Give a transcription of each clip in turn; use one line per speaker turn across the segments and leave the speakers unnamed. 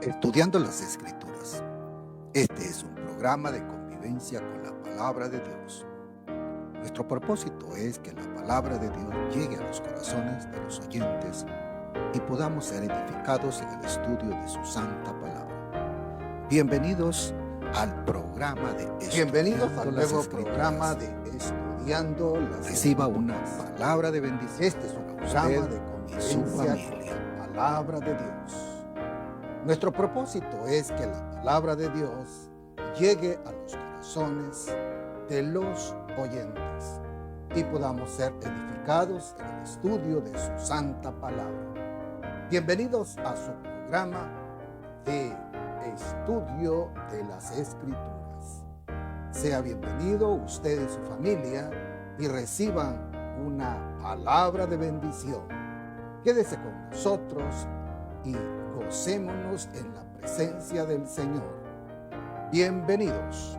Estudiando las Escrituras. Este es un programa de convivencia con la palabra de Dios. Nuestro propósito es que la palabra de Dios llegue a los corazones de los oyentes y podamos ser edificados en el estudio de su santa palabra. Bienvenidos al programa de
Bienvenidos
Estudiando
al
las
nuevo
Escrituras.
programa de Estudiando las
Reciba una
Escrituras.
palabra de bendición.
Este es un
para
programa
usted
de
y su
convivencia con
familia.
la palabra de Dios. Nuestro propósito es que la palabra de Dios llegue a los corazones de los oyentes y podamos ser edificados en el estudio de su santa palabra. Bienvenidos a su programa de Estudio de las Escrituras. Sea bienvenido usted y su familia y reciban una palabra de bendición. Quédese con nosotros y gocémonos en la presencia del Señor. Bienvenidos.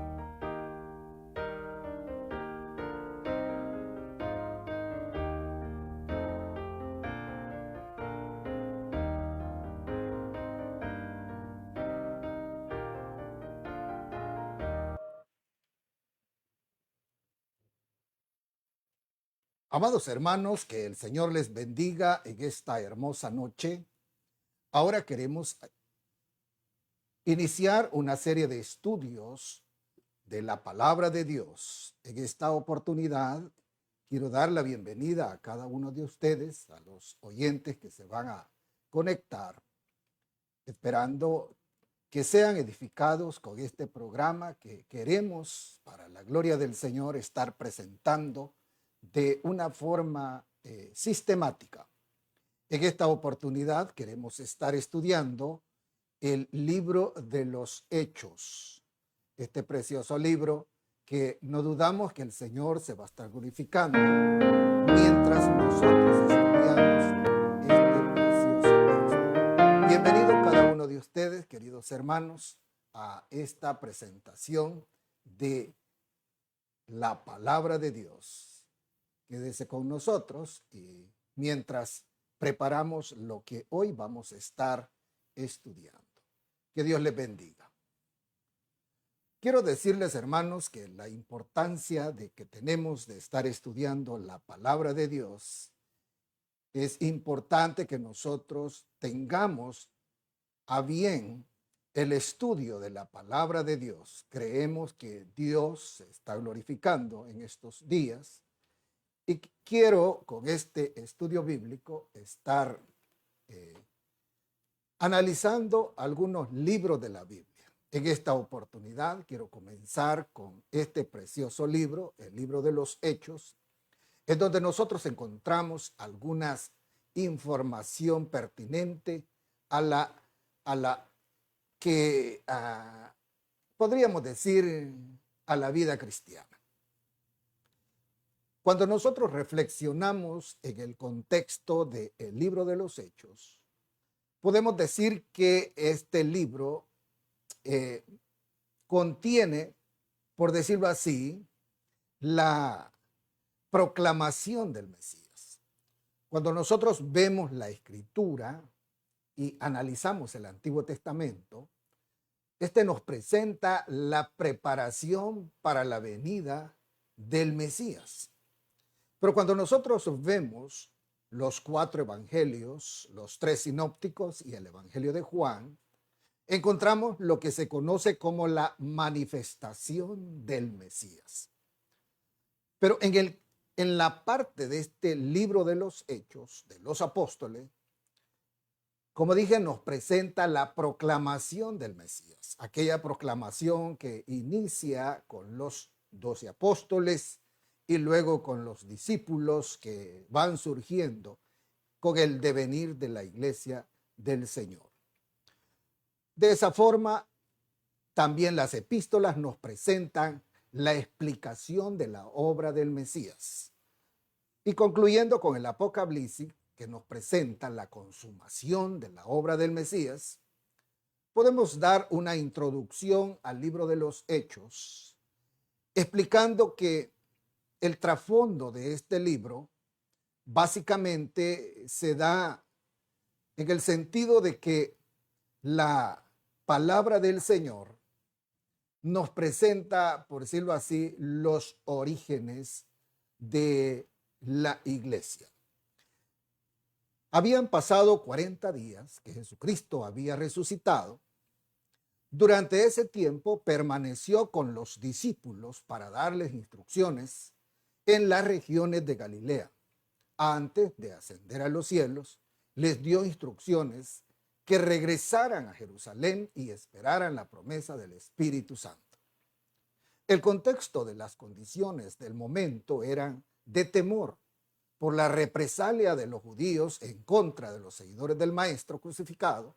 Amados hermanos, que el Señor les bendiga en esta hermosa noche. Ahora queremos iniciar una serie de estudios de la palabra de Dios. En esta oportunidad quiero dar la bienvenida a cada uno de ustedes, a los oyentes que se van a conectar, esperando que sean edificados con este programa que queremos, para la gloria del Señor, estar presentando de una forma sistemática. En esta oportunidad queremos estar estudiando el libro de los Hechos, este precioso libro que no dudamos que el Señor se va a estar glorificando mientras nosotros estudiamos este precioso texto. Bienvenido cada uno de ustedes, queridos hermanos, a esta presentación de la palabra de Dios. Quédese con nosotros y mientras preparamos lo que hoy vamos a estar estudiando. Que Dios les bendiga. Quiero decirles, hermanos, que la importancia de que tenemos de estar estudiando la palabra de Dios, es importante que nosotros tengamos a bien el estudio de la palabra de Dios. Creemos que Dios se está glorificando en estos días y quiero con este estudio bíblico estar analizando algunos libros de la Biblia. En esta oportunidad quiero comenzar con este precioso libro, el libro de los Hechos, en donde nosotros encontramos algunas información pertinente a la que podríamos decir a la vida cristiana. Cuando nosotros reflexionamos en el contexto del libro de los Hechos, podemos decir que este libro contiene, por decirlo así, la proclamación del Mesías. Cuando nosotros vemos la Escritura y analizamos el Antiguo Testamento, este nos presenta la preparación para la venida del Mesías. Pero cuando nosotros vemos los 4 evangelios, los 3 sinópticos y el Evangelio de Juan, encontramos lo que se conoce como la manifestación del Mesías. Pero en la parte de este libro de los Hechos, de los apóstoles, como dije, nos presenta la proclamación del Mesías, aquella proclamación que inicia con los 12 apóstoles y luego con los discípulos que van surgiendo con el devenir de la iglesia del Señor. De esa forma, también las epístolas nos presentan la explicación de la obra del Mesías. Y concluyendo con el Apocalipsis, que nos presenta la consumación de la obra del Mesías, podemos dar una introducción al libro de los Hechos, explicando que el trasfondo de este libro básicamente se da en el sentido de que la palabra del Señor nos presenta, por decirlo así, los orígenes de la iglesia. Habían pasado 40 días que Jesucristo había resucitado. Durante ese tiempo permaneció con los discípulos para darles instrucciones en las regiones de Galilea. Antes de ascender a los cielos, les dio instrucciones que regresaran a Jerusalén y esperaran la promesa del Espíritu Santo. El contexto de las condiciones del momento eran de temor por la represalia de los judíos en contra de los seguidores del Maestro crucificado,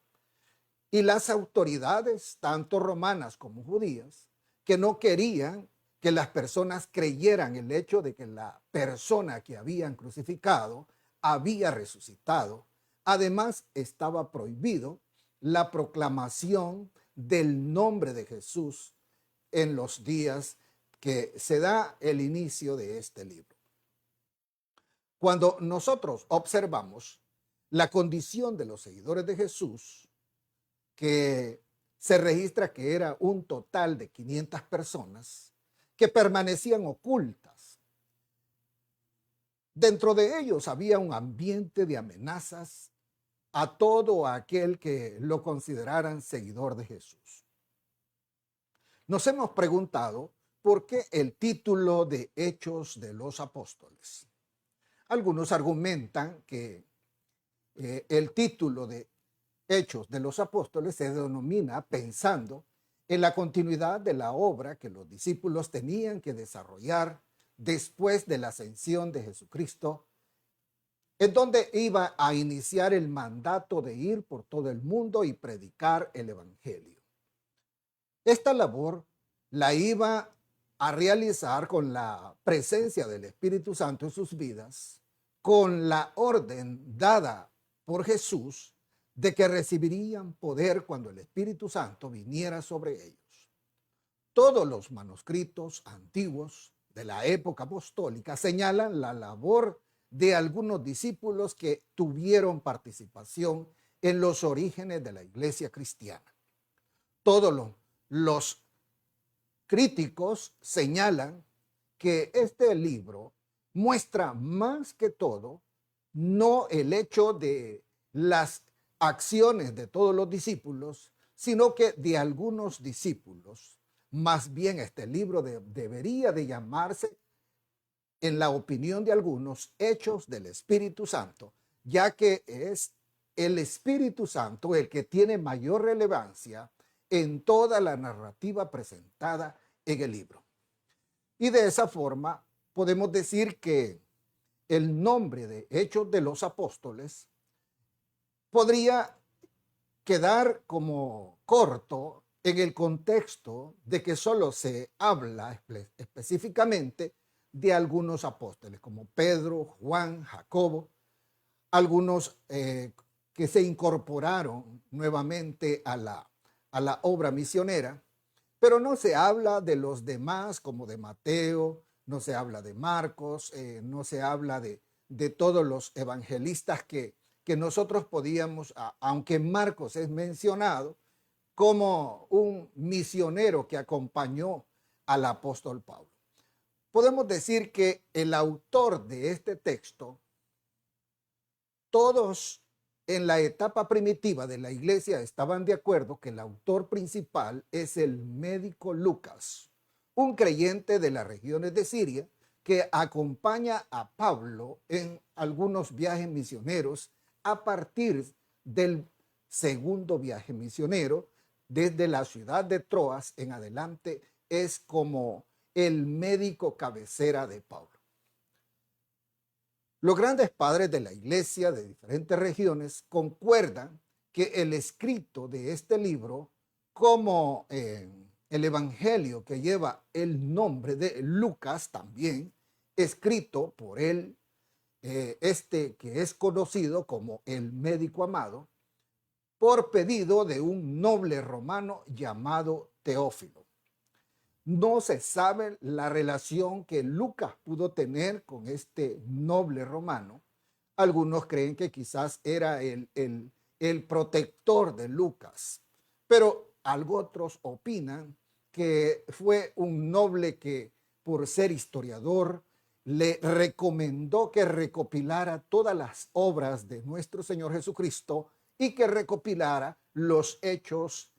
y las autoridades, tanto romanas como judías, que no querían que las personas creyeran el hecho de que la persona que habían crucificado había resucitado. Además, estaba prohibido la proclamación del nombre de Jesús en los días que se da el inicio de este libro. Cuando nosotros observamos la condición de los seguidores de Jesús, que se registra que era un total de 500 personas que permanecían ocultas. Dentro de ellos había un ambiente de amenazas a todo aquel que lo consideraran seguidor de Jesús. Nos hemos preguntado por qué el título de Hechos de los Apóstoles. Algunos argumentan que el título de Hechos de los Apóstoles se denomina pensando en la continuidad de la obra que los discípulos tenían que desarrollar después de la ascensión de Jesucristo, en donde iba a iniciar el mandato de ir por todo el mundo y predicar el Evangelio. Esta labor la iba a realizar con la presencia del Espíritu Santo en sus vidas, con la orden dada por Jesús de que recibirían poder cuando el Espíritu Santo viniera sobre ellos. Todos los manuscritos antiguos de la época apostólica señalan la labor de algunos discípulos que tuvieron participación en los orígenes de la iglesia cristiana. Todos los críticos señalan que este libro muestra más que todo no el hecho de las acciones de todos los discípulos, sino que de algunos discípulos. Más bien este libro debería de llamarse, en la opinión de algunos, Hechos del Espíritu Santo, ya que es el Espíritu Santo el que tiene mayor relevancia en toda la narrativa presentada en el libro. Y de esa forma podemos decir que el nombre de Hechos de los Apóstoles podría quedar como corto en el contexto de que solo se habla específicamente de algunos apóstoles como Pedro, Juan, Jacobo, algunos que se incorporaron nuevamente a la obra misionera, pero no se habla de los demás como de Mateo, no se habla de Marcos, no se habla de todos los evangelistas que nosotros podíamos, aunque Marcos es mencionado como un misionero que acompañó al apóstol Pablo. Podemos decir que el autor de este texto, todos en la etapa primitiva de la iglesia estaban de acuerdo que el autor principal es el médico Lucas, un creyente de las regiones de Siria que acompaña a Pablo en algunos viajes misioneros a partir del segundo viaje misionero. Desde la ciudad de Troas en adelante es como el médico cabecera de Pablo. Los grandes padres de la iglesia de diferentes regiones concuerdan que el escrito de este libro, como el evangelio que lleva el nombre de Lucas también, escrito por él, que es conocido como el médico amado, por pedido de un noble romano llamado Teófilo. No se sabe la relación que Lucas pudo tener con este noble romano. Algunos creen que quizás era el protector de Lucas, pero Algo otros opinan que fue un noble que, por ser historiador, le recomendó que recopilara todas las obras de nuestro Señor Jesucristo y que recopilara los hechos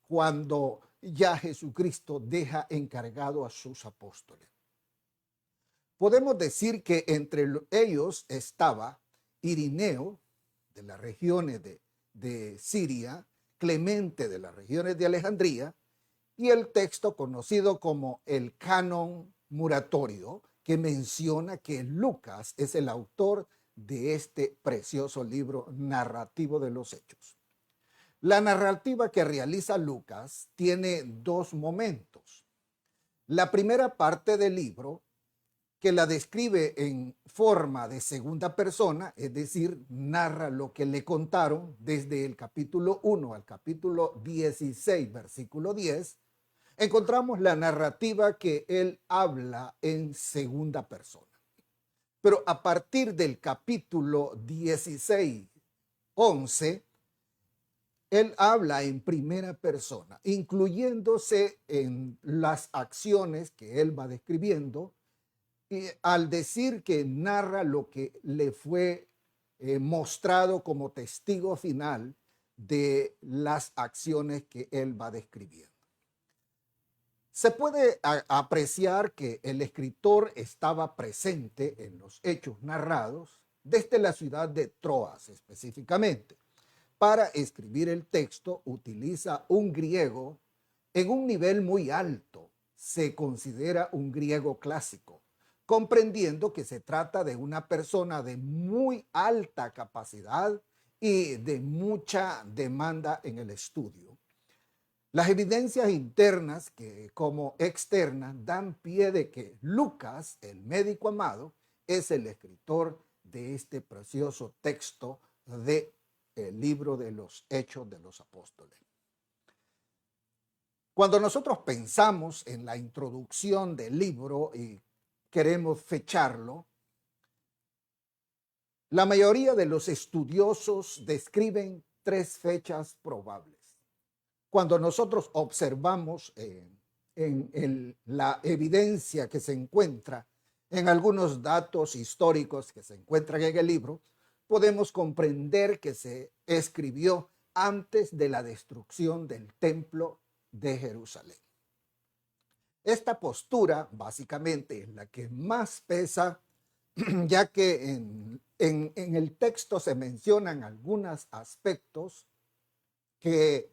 cuando ya Jesucristo deja encargado a sus apóstoles. Podemos decir que entre ellos estaba Irineo, de las regiones de Siria, Clemente, de las regiones de Alejandría, y el texto conocido como el Canon Muratorio, que menciona que Lucas es el autor de este precioso libro narrativo de los Hechos. La narrativa que realiza Lucas tiene dos momentos. La primera parte del libro, que la describe en forma de segunda persona, es decir, narra lo que le contaron desde el capítulo 1 al capítulo 16, versículo 10, encontramos la narrativa que él habla en segunda persona. Pero a partir del capítulo 16, 11, él habla en primera persona, incluyéndose en las acciones que él va describiendo, y al decir que narra lo que le fue mostrado como testigo final de las acciones que él va describiendo. Se puede apreciar que el escritor estaba presente en los hechos narrados desde la ciudad de Troas específicamente. Para escribir el texto utiliza un griego en un nivel muy alto. Se considera un griego clásico, comprendiendo que se trata de una persona de muy alta capacidad y de mucha demanda en el estudio. Las evidencias internas como externas dan pie de que Lucas, el médico amado, es el escritor de este precioso texto del libro de los Hechos de los Apóstoles. Cuando nosotros pensamos en la introducción del libro y queremos fecharlo, la mayoría de los estudiosos describen tres fechas probables. Cuando nosotros observamos la evidencia que se encuentra en algunos datos históricos que se encuentran en el libro, podemos comprender que se escribió antes de la destrucción del templo de Jerusalén. Esta postura básicamente es la que más pesa, ya que en el texto se mencionan algunos aspectos que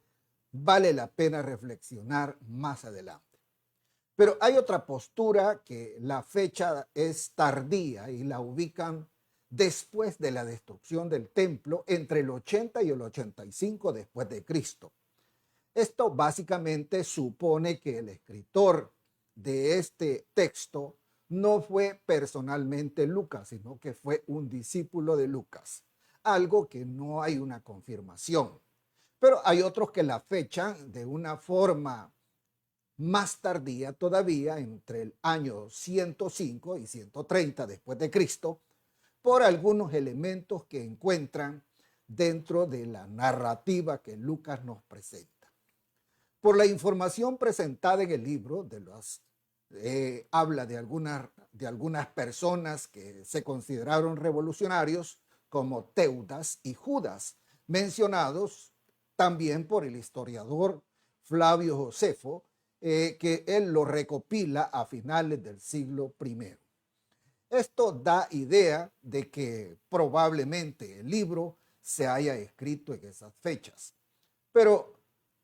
vale la pena reflexionar más adelante. Pero hay otra postura que la fecha es tardía y la ubican después de la destrucción del templo, entre el 80 y el 85 después de Cristo. Esto básicamente supone que el escritor de este texto no fue personalmente Lucas, sino que fue un discípulo de Lucas, algo que no hay una confirmación. Pero hay otros que la fechan de una forma más tardía todavía, entre el año 105 y 130 después de Cristo, por algunos elementos que encuentran dentro de la narrativa que Lucas nos presenta. Por la información presentada en el libro, habla de algunas personas que se consideraron revolucionarios, como Teudas y Judas, mencionados también por el historiador Flavio Josefo, que él lo recopila a finales del siglo I. Esto da idea de que probablemente el libro se haya escrito en esas fechas. Pero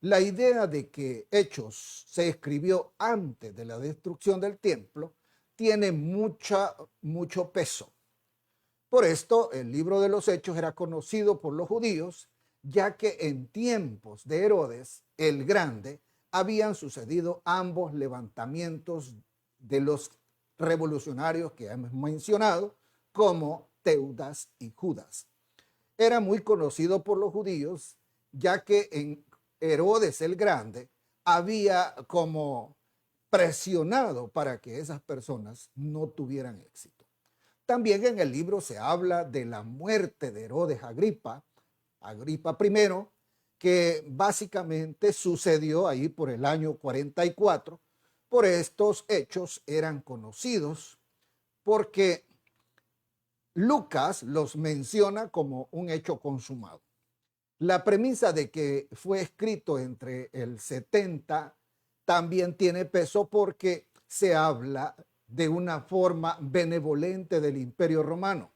la idea de que Hechos se escribió antes de la destrucción del templo tiene mucho peso. Por esto, el libro de los Hechos era conocido por los judíos, ya que en tiempos de Herodes el Grande habían sucedido ambos levantamientos de los revolucionarios que hemos mencionado, como Teudas y Judas. Era muy conocido por los judíos, ya que en Herodes el Grande había como presionado para que esas personas no tuvieran éxito. También en el libro se habla de la muerte de Herodes Agripa I, que básicamente sucedió ahí por el año 44. Por estos hechos eran conocidos porque Lucas los menciona como un hecho consumado. La premisa de que fue escrito entre el 70 también tiene peso porque se habla de una forma benevolente del Imperio Romano,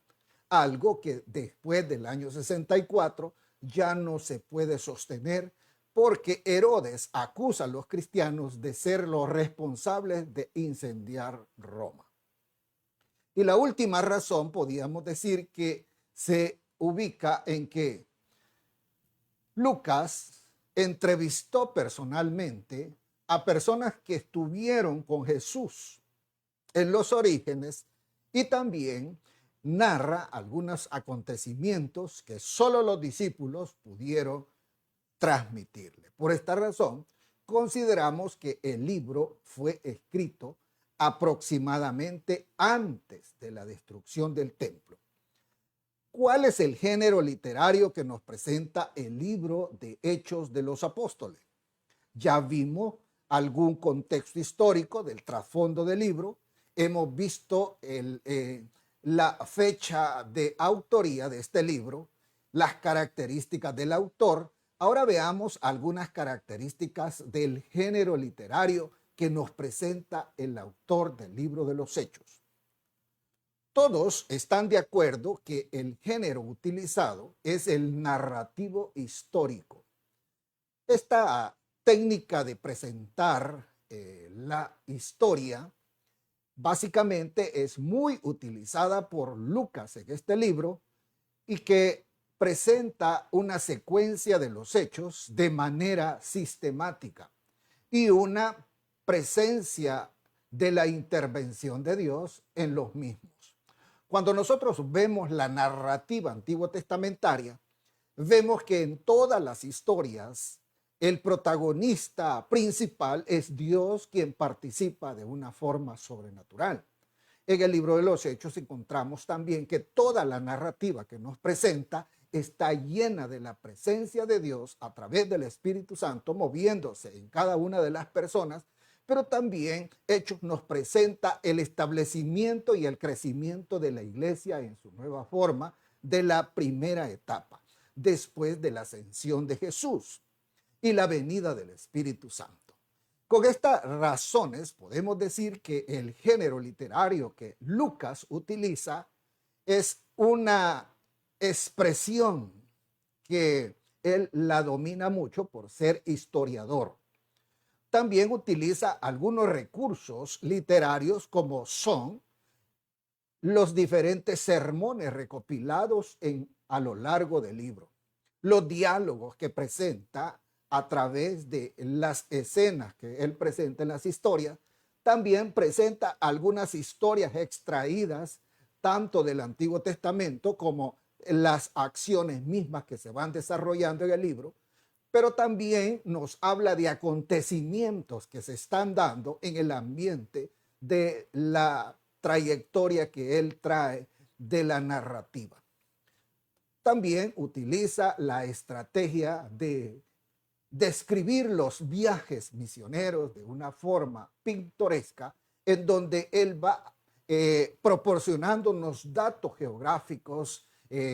algo que después del año 64 ya no se puede sostener porque Herodes acusa a los cristianos de ser los responsables de incendiar Roma. Y la última razón, podríamos decir que se ubica en que Lucas entrevistó personalmente a personas que estuvieron con Jesús en los orígenes y también narra algunos acontecimientos que solo los discípulos pudieron transmitirle. Por esta razón, consideramos que el libro fue escrito aproximadamente antes de la destrucción del templo. ¿Cuál es el género literario que nos presenta el libro de Hechos de los Apóstoles? Ya vimos algún contexto histórico del trasfondo del libro, hemos visto la fecha de autoría de este libro, las características del autor. Ahora veamos algunas características del género literario que nos presenta el autor del libro de los Hechos. Todos están de acuerdo que el género utilizado es el narrativo histórico. Esta técnica de presentar la historia básicamente es muy utilizada por Lucas en este libro y que presenta una secuencia de los hechos de manera sistemática y una presencia de la intervención de Dios en los mismos. Cuando nosotros vemos la narrativa antiguo testamentaria, vemos que en todas las historias el protagonista principal es Dios, quien participa de una forma sobrenatural. En el libro de los Hechos encontramos también que toda la narrativa que nos presenta está llena de la presencia de Dios a través del Espíritu Santo moviéndose en cada una de las personas, pero también Hechos nos presenta el establecimiento y el crecimiento de la iglesia en su nueva forma de la primera etapa, después de la ascensión de Jesús y la venida del Espíritu Santo. Con estas razones podemos decir que el género literario que Lucas utiliza es una expresión que él la domina mucho por ser historiador. También utiliza algunos recursos literarios como son los diferentes sermones recopilados a lo largo del libro, los diálogos que presenta a través de las escenas que él presenta en las historias. También presenta algunas historias extraídas tanto del Antiguo Testamento como las acciones mismas que se van desarrollando en el libro, pero también nos habla de acontecimientos que se están dando en el ambiente de la trayectoria que él trae de la narrativa. También utiliza la estrategia de describir los viajes misioneros de una forma pintoresca, en donde él va proporcionándonos datos geográficos,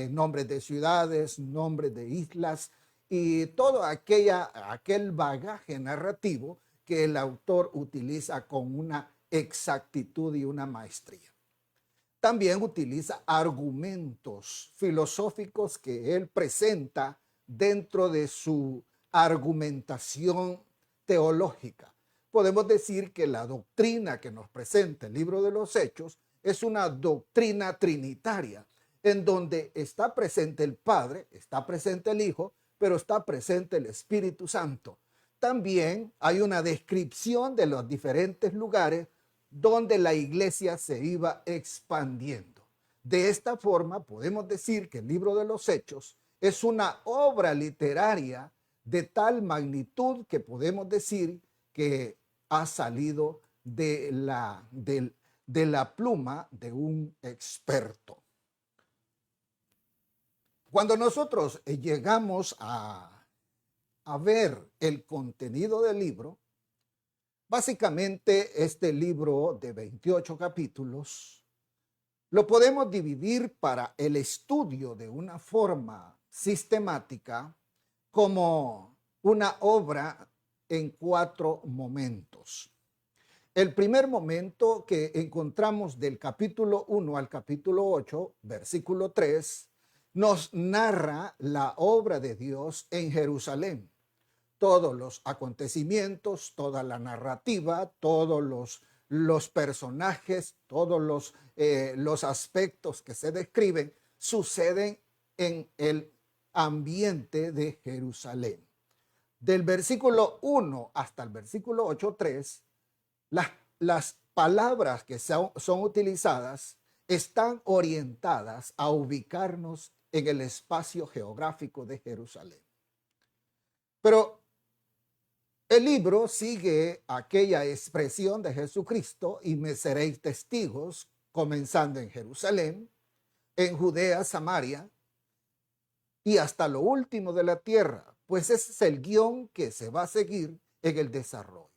nombres de ciudades, nombres de islas y todo aquel bagaje narrativo que el autor utiliza con una exactitud y una maestría. También utiliza argumentos filosóficos que él presenta dentro de su argumentación teológica. Podemos decir que la doctrina que nos presenta el libro de los Hechos es una doctrina trinitaria, en donde está presente el Padre, está presente el Hijo, pero está presente el Espíritu Santo. También hay una descripción de los diferentes lugares donde la iglesia se iba expandiendo. De esta forma podemos decir que el libro de los Hechos es una obra literaria de tal magnitud que podemos decir que ha salido de la pluma de un experto. Cuando nosotros llegamos a a ver el contenido del libro, básicamente este libro de 28 capítulos lo podemos dividir para el estudio de una forma sistemática como una obra en 4 momentos. El primer momento que encontramos del capítulo 1 al capítulo 8, versículo 3, nos narra la obra de Dios en Jerusalén. Todos los acontecimientos, toda la narrativa, todos los personajes, todos los aspectos que se describen suceden en el ambiente de Jerusalén. Del versículo 1 hasta el versículo 8:3, las palabras que son utilizadas están orientadas a ubicarnos en el espacio geográfico de Jerusalén. Pero el libro sigue aquella expresión de Jesucristo: y me seréis testigos, comenzando en Jerusalén, en Judea, Samaria y hasta lo último de la tierra. Pues ese es el guión que se va a seguir en el desarrollo.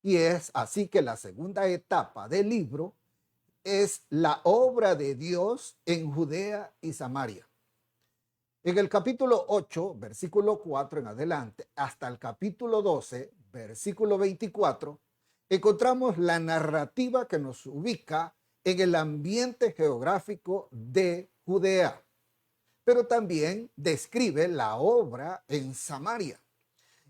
Y es así que la segunda etapa del libro es la obra de Dios en Judea y Samaria. En el capítulo 8, versículo 4 en adelante, hasta el capítulo 12, versículo 24, encontramos la narrativa que nos ubica en el ambiente geográfico de Judea, pero también describe la obra en Samaria.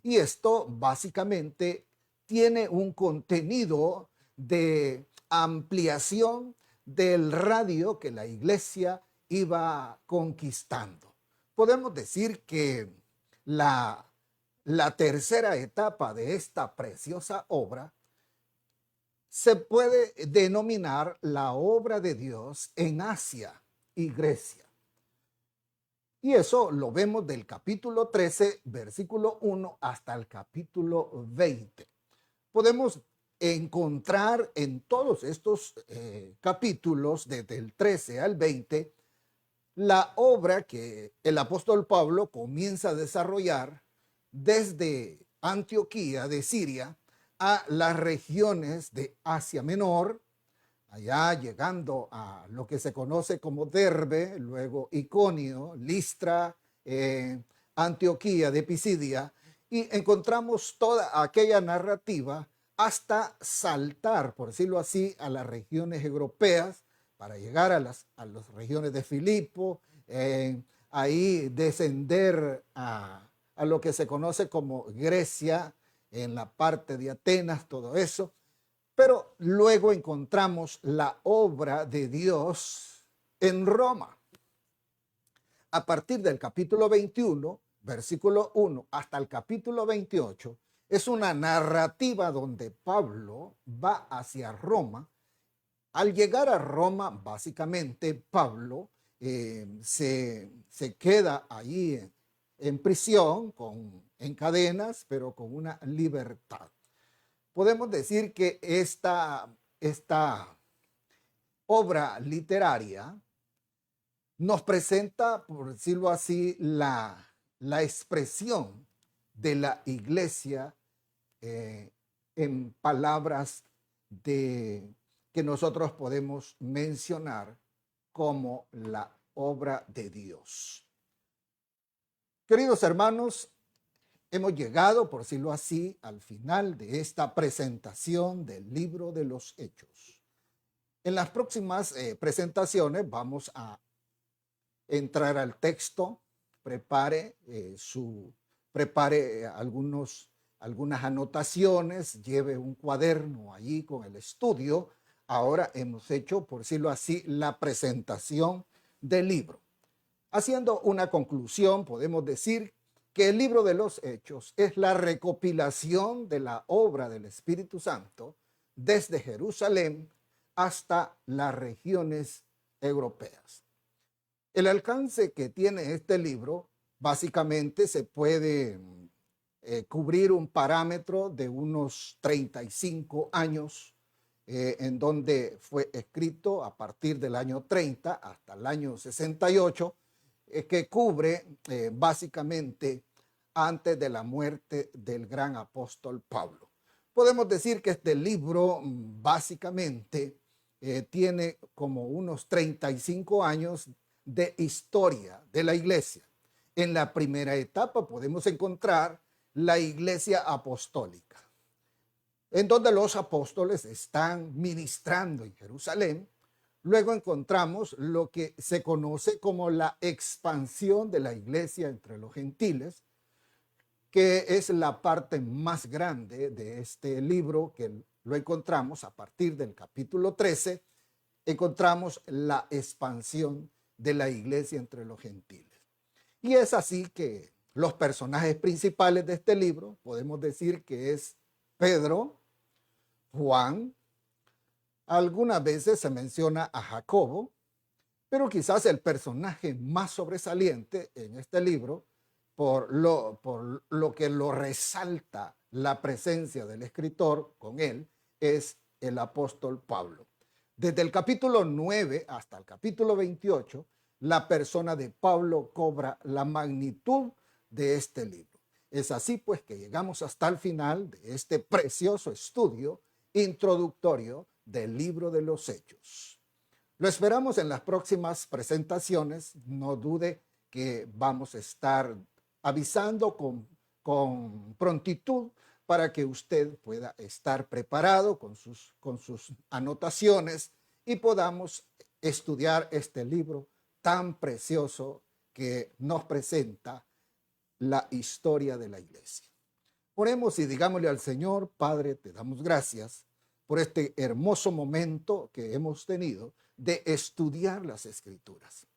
Y esto básicamente tiene un contenido de ampliación del radio que la iglesia iba conquistando. Podemos decir que la tercera etapa de esta preciosa obra se puede denominar la obra de Dios en Asia y Grecia. Y eso lo vemos del capítulo 13, versículo 1 hasta el capítulo 20. Podemos encontrar en todos estos capítulos, desde el 13 al 20, la obra que el apóstol Pablo comienza a desarrollar desde Antioquía de Siria a las regiones de Asia Menor, allá llegando a lo que se conoce como Derbe, luego Iconio, Listra, Antioquía de Pisidia, y encontramos toda aquella narrativa hasta saltar, por decirlo así, a las regiones europeas, para llegar a las regiones de Filipo, ahí descender a lo que se conoce como Grecia, en la parte de Atenas, todo eso. Pero luego encontramos la obra de Dios en Roma. A partir del capítulo 21, versículo 1, hasta el capítulo 28, es una narrativa donde Pablo va hacia Roma. Al llegar a Roma, básicamente Pablo se queda allí en prisión, en cadenas, pero con una libertad. Podemos decir que esta obra literaria nos presenta, por decirlo así, la expresión de la iglesia en palabras que nosotros podemos mencionar como la obra de Dios. Queridos hermanos, hemos llegado, por decirlo así, al final de esta presentación del libro de los Hechos. En las próximas presentaciones vamos a entrar al texto. Prepare algunas anotaciones, lleve un cuaderno allí con el estudio. Ahora hemos hecho, por decirlo así, la presentación del libro. Haciendo una conclusión, podemos decir que el libro de los Hechos es la recopilación de la obra del Espíritu Santo desde Jerusalén hasta las regiones europeas. El alcance que tiene este libro básicamente se puede cubrir un parámetro de unos 35 años, en donde fue escrito a partir del año 30 hasta el año 68, que cubre básicamente antes de la muerte del gran apóstol Pablo. Podemos decir que este libro básicamente tiene como unos 35 años de historia de la iglesia. En la primera etapa podemos encontrar la iglesia apostólica, en donde los apóstoles están ministrando en Jerusalén. Luego encontramos lo que se conoce como la expansión de la iglesia entre los gentiles, que es la parte más grande de este libro, que lo encontramos a partir del capítulo 13, encontramos la expansión de la iglesia entre los gentiles. Y es así que los personajes principales de este libro, podemos decir que es Pedro, Juan, algunas veces se menciona a Jacobo, pero quizás el personaje más sobresaliente en este libro, por lo que lo resalta la presencia del escritor con él, es el apóstol Pablo. Desde el capítulo 9 hasta el capítulo 28, la persona de Pablo cobra la magnitud de este libro. Es así pues que llegamos hasta el final de este precioso estudio introductorio del libro de los Hechos. Lo esperamos en las próximas presentaciones. No dude que vamos a estar avisando con prontitud para que usted pueda estar preparado con sus anotaciones y podamos estudiar este libro tan precioso que nos presenta la historia de la iglesia. Oremos y digámosle al Señor: Padre, te damos gracias por este hermoso momento que hemos tenido de estudiar las Escrituras.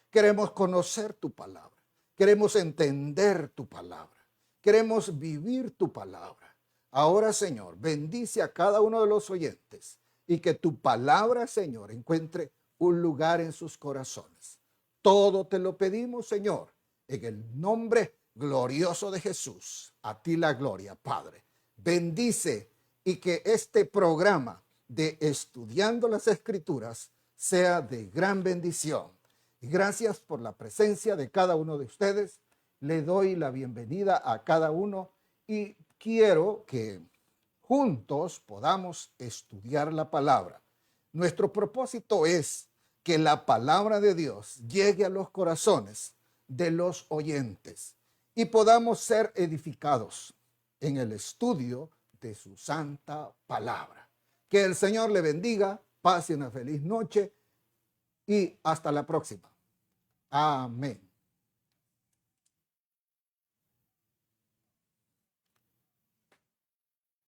Queremos conocer tu palabra, queremos entender tu palabra, queremos vivir tu palabra. Ahora, Señor, bendice a cada uno de los oyentes y que tu palabra, Señor, encuentre un lugar en sus corazones. Todo te lo pedimos, Señor, en el nombre glorioso de Jesús. A ti la gloria, Padre. Bendice y que este programa de Estudiando las Escrituras sea de gran bendición. Y gracias por la presencia de cada uno de ustedes. Le doy la bienvenida a cada uno y quiero que juntos podamos estudiar la palabra. Nuestro propósito es que la palabra de Dios llegue a los corazones de los oyentes y podamos ser edificados en el estudio de su santa palabra. Que el Señor le bendiga, pase una feliz noche y hasta la próxima. Amén.